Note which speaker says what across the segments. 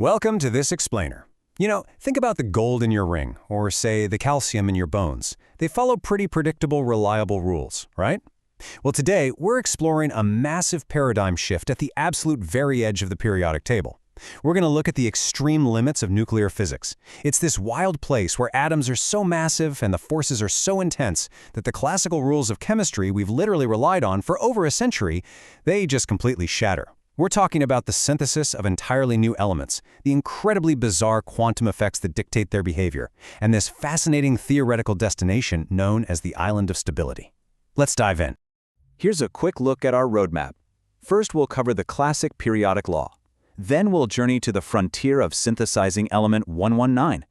Speaker 1: Welcome to this explainer. Think about the gold in your ring, or say the calcium in your bones. They follow pretty predictable, reliable rules, right? Well, today, we're exploring a massive paradigm shift at the absolute very edge of the periodic table. We're going to look at the extreme limits of nuclear physics. It's this wild place where atoms are so massive and the forces are so intense that the classical rules of chemistry we've literally relied on for over a century, they just completely shatter. We're talking about the synthesis of entirely new elements, the incredibly bizarre quantum effects that dictate their behavior, and this fascinating theoretical destination known as the island of stability. Let's dive in.
Speaker 2: Here's a quick look at our roadmap. First, we'll cover the classic periodic law. Then we'll journey to the frontier of synthesizing element 119.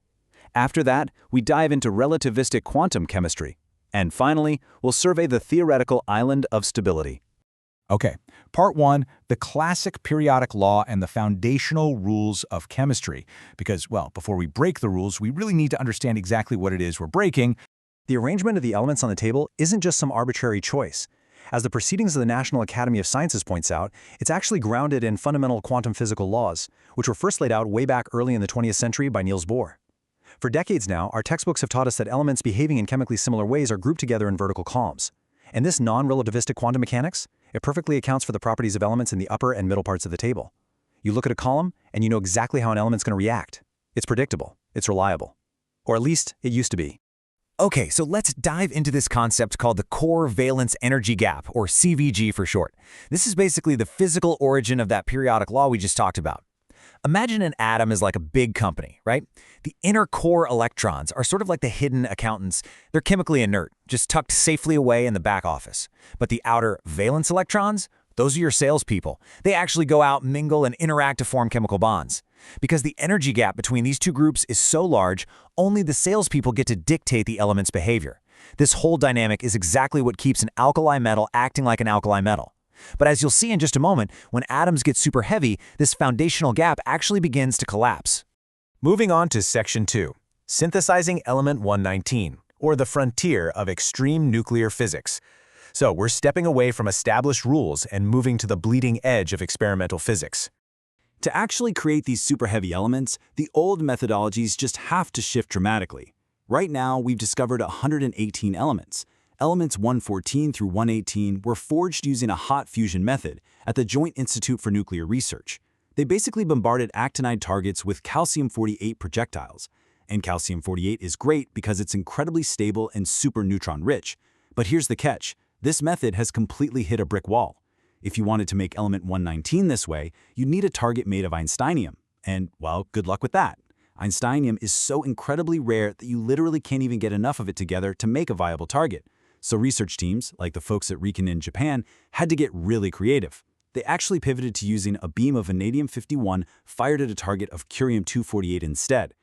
Speaker 2: After that, we dive into relativistic quantum chemistry. And finally, we'll survey the theoretical island of stability.
Speaker 3: Okay, part one, the classic periodic law and the foundational rules of chemistry. Because, well, before we break the rules, we really need to understand exactly what it is we're breaking.
Speaker 1: The arrangement of the elements on the table isn't just some arbitrary choice. As the Proceedings of the National Academy of Sciences points out, it's actually grounded in fundamental quantum physical laws, which were first laid out way back early in the 20th century by Niels Bohr. For decades now, our textbooks have taught us that elements behaving in chemically similar ways are grouped together in vertical columns. And this non-relativistic quantum mechanics, it perfectly accounts for the properties of elements in the upper and middle parts of the table. You look at a column, and you know exactly how an element's going to react. It's predictable. It's reliable. Or at least, it used to be.
Speaker 4: Okay, so let's dive into this concept called the core valence energy gap, or CVG for short. This is basically the physical origin of that periodic law we just talked about. Imagine an atom is like a big company, right? The inner core electrons are sort of like the hidden accountants. They're chemically inert, just tucked safely away in the back office. But the outer valence electrons, those are your salespeople. They actually go out, mingle, and interact to form chemical bonds. Because the energy gap between these two groups is so large, only the salespeople get to dictate the element's behavior. This whole dynamic is exactly what keeps an alkali metal acting like an alkali metal. But as you'll see in just a moment, when atoms get super heavy, this foundational gap actually begins to collapse.
Speaker 1: Moving on to Section 2, Synthesizing Element 119, or the frontier of extreme nuclear physics. So we're stepping away from established rules and moving to the bleeding edge of experimental physics.
Speaker 2: To actually create these super heavy elements, the old methodologies just have to shift dramatically. Right now, we've discovered 118 elements. Elements 114 through 118 were forged using a hot fusion method at the Joint Institute for Nuclear Research. They basically bombarded actinide targets with calcium-48 projectiles. And calcium-48 is great because it's incredibly stable and super neutron-rich. But here's the catch. This method has completely hit a brick wall. If you wanted to make element 119 this way, you'd need a target made of Einsteinium. And, well, good luck with that. Einsteinium is so incredibly rare that you literally can't even get enough of it together to make a viable target. So research teams, like the folks at Riken in Japan, had to get really creative. They actually pivoted to using a beam of vanadium-51 fired at a target of curium-248 instead.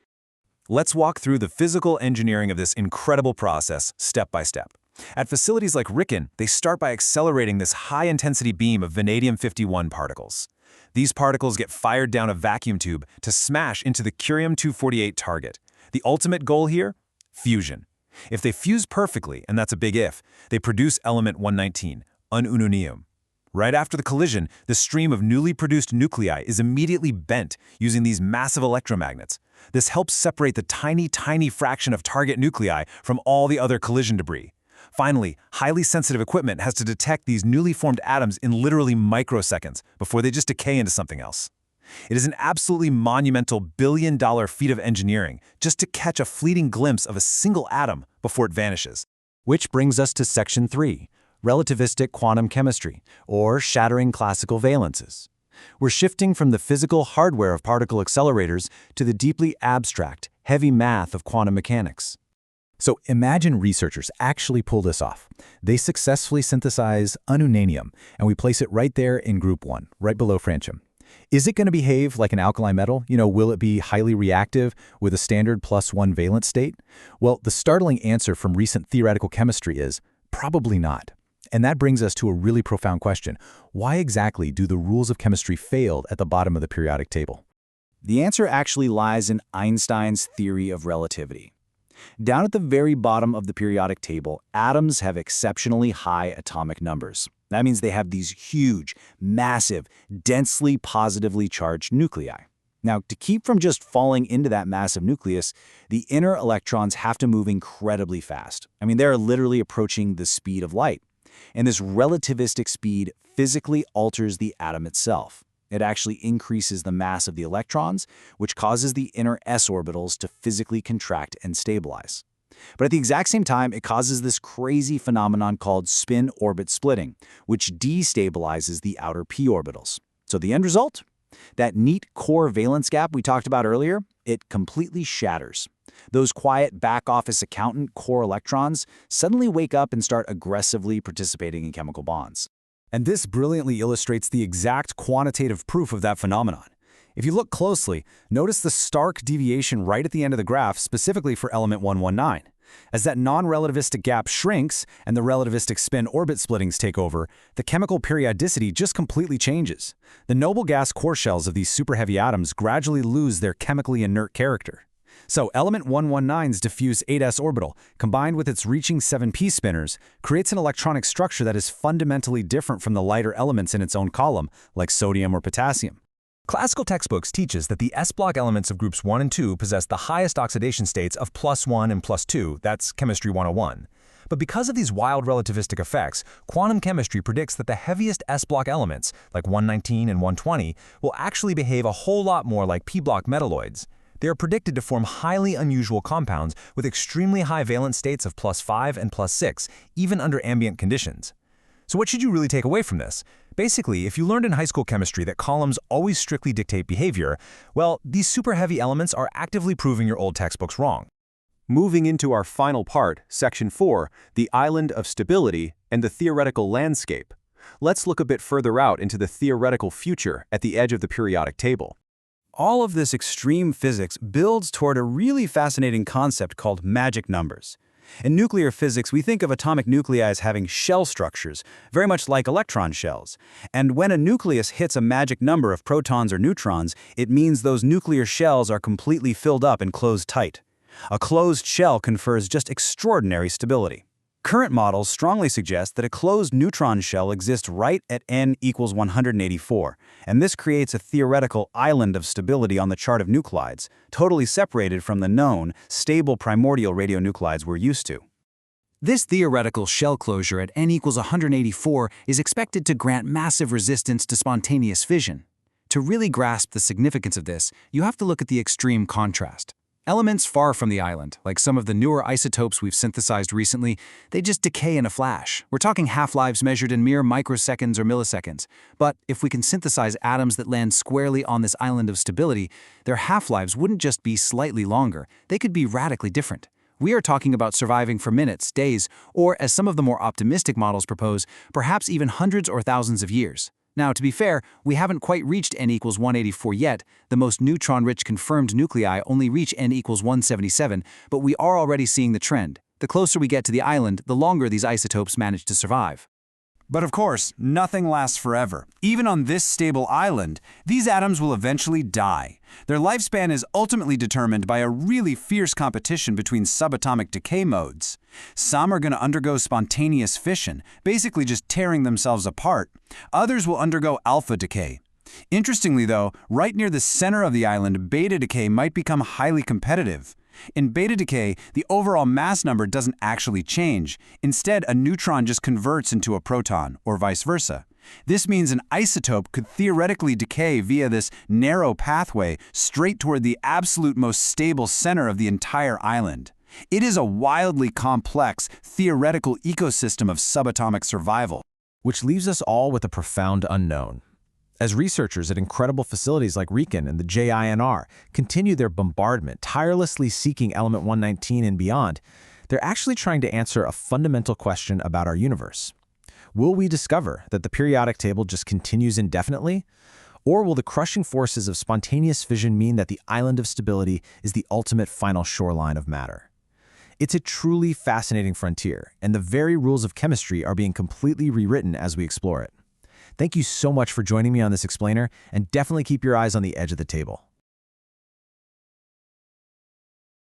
Speaker 1: Let's walk through the physical engineering of this incredible process step by step. At facilities like Riken, they start by accelerating this high-intensity beam of vanadium-51 particles. These particles get fired down a vacuum tube to smash into the curium-248 target. The ultimate goal here? Fusion. If they fuse perfectly, and that's a big if, they produce element 119, ununonium. Right after the collision, the stream of newly produced nuclei is immediately bent using these massive electromagnets. This helps separate the tiny fraction of target nuclei from all the other collision debris. Finally, highly sensitive equipment has to detect these newly formed atoms in literally microseconds before they just decay into something else. It is an absolutely monumental billion-dollar feat of engineering just to catch a fleeting glimpse of a single atom before it vanishes. Which brings us to Section 3, Relativistic Quantum Chemistry, or Shattering Classical Valences. We're shifting from the physical hardware of particle accelerators to the deeply abstract, heavy math of quantum mechanics. So imagine researchers actually pull this off. They successfully synthesize ununanium, and we place it right there in group 1, right below francium. Is it going to behave like an alkali metal? Will it be highly reactive with a standard +1 valence state? Well, the startling answer from recent theoretical chemistry is probably not. And that brings us to a really profound question. Why exactly do the rules of chemistry fail at the bottom of the periodic table?
Speaker 2: The answer actually lies in Einstein's theory of relativity. Down at the very bottom of the periodic table, atoms have exceptionally high atomic numbers. That means they have these huge, massive, densely positively charged nuclei. Now, to keep from just falling into that massive nucleus, the inner electrons have to move incredibly fast. I mean, they're literally approaching the speed of light. And this relativistic speed physically alters the atom itself. It actually increases the mass of the electrons, which causes the inner s orbitals to physically contract and stabilize. But at the exact same time, it causes this crazy phenomenon called spin-orbit splitting, which destabilizes the outer p orbitals. So the end result? That neat core valence gap we talked about earlier, it completely shatters. Those quiet back-office accountant core electrons suddenly wake up and start aggressively participating in chemical bonds.
Speaker 4: And this brilliantly illustrates the exact quantitative proof of that phenomenon. If you look closely, notice the stark deviation right at the end of the graph specifically for element 119. As that non-relativistic gap shrinks and the relativistic spin-orbit splittings take over, the chemical periodicity just completely changes. The noble gas core shells of these superheavy atoms gradually lose their chemically inert character. So element 119's diffuse 8s orbital, combined with its reaching 7p spinors, creates an electronic structure that is fundamentally different from the lighter elements in its own column, like sodium or potassium. Classical textbooks teach us that the s-block elements of groups 1 and 2 possess the highest oxidation states of +1 and +2, that's Chemistry 101. But because of these wild relativistic effects, quantum chemistry predicts that the heaviest s-block elements, like 119 and 120, will actually behave a whole lot more like p-block metalloids. They are predicted to form highly unusual compounds with extremely high valence states of +5 and +6, even under ambient conditions. So what should you really take away from this? Basically, if you learned in high school chemistry that columns always strictly dictate behavior, well, these superheavy elements are actively proving your old textbooks wrong.
Speaker 1: Moving into our final part, Section 4, the island of stability and the theoretical landscape. Let's look a bit further out into the theoretical future at the edge of the periodic table.
Speaker 2: All of this extreme physics builds toward a really fascinating concept called magic numbers. In nuclear physics, we think of atomic nuclei as having shell structures, very much like electron shells. And when a nucleus hits a magic number of protons or neutrons, it means those nuclear shells are completely filled up and closed tight. A closed shell confers just extraordinary stability. Current models strongly suggest that a closed neutron shell exists right at n equals 184, and this creates a theoretical island of stability on the chart of nuclides, totally separated from the known, stable primordial radionuclides we're used to.
Speaker 5: This theoretical shell closure at n equals 184 is expected to grant massive resistance to spontaneous fission. To really grasp the significance of this, you have to look at the extreme contrast. Elements far from the island, like some of the newer isotopes we've synthesized recently, they just decay in a flash. We're talking half-lives measured in mere microseconds or milliseconds. But if we can synthesize atoms that land squarely on this island of stability, their half-lives wouldn't just be slightly longer, they could be radically different. We are talking about surviving for minutes, days, or, as some of the more optimistic models propose, perhaps even hundreds or thousands of years. Now, to be fair, we haven't quite reached n equals 184 yet. The most neutron-rich confirmed nuclei only reach n equals 177, but we are already seeing the trend. The closer we get to the island, the longer these isotopes manage to survive.
Speaker 1: But of course, nothing lasts forever. Even on this stable island, these atoms will eventually die. Their lifespan is ultimately determined by a really fierce competition between subatomic decay modes. Some are going to undergo spontaneous fission, basically just tearing themselves apart. Others will undergo alpha decay. Interestingly though, right near the center of the island, beta decay might become highly competitive. In beta decay, the overall mass number doesn't actually change. Instead, a neutron just converts into a proton, or vice versa. This means an isotope could theoretically decay via this narrow pathway straight toward the absolute most stable center of the entire island. It is a wildly complex, theoretical ecosystem of subatomic survival.
Speaker 4: Which leaves us all with a profound unknown. As researchers at incredible facilities like RIKEN and the JINR continue their bombardment, tirelessly seeking element 119 and beyond, they're actually trying to answer a fundamental question about our universe. Will we discover that the periodic table just continues indefinitely? Or will the crushing forces of spontaneous fission mean that the island of stability is the ultimate final shoreline of matter? It's a truly fascinating frontier, and the very rules of chemistry are being completely rewritten as we explore it. Thank you so much for joining me on this explainer, and definitely keep your eyes on the edge of the table.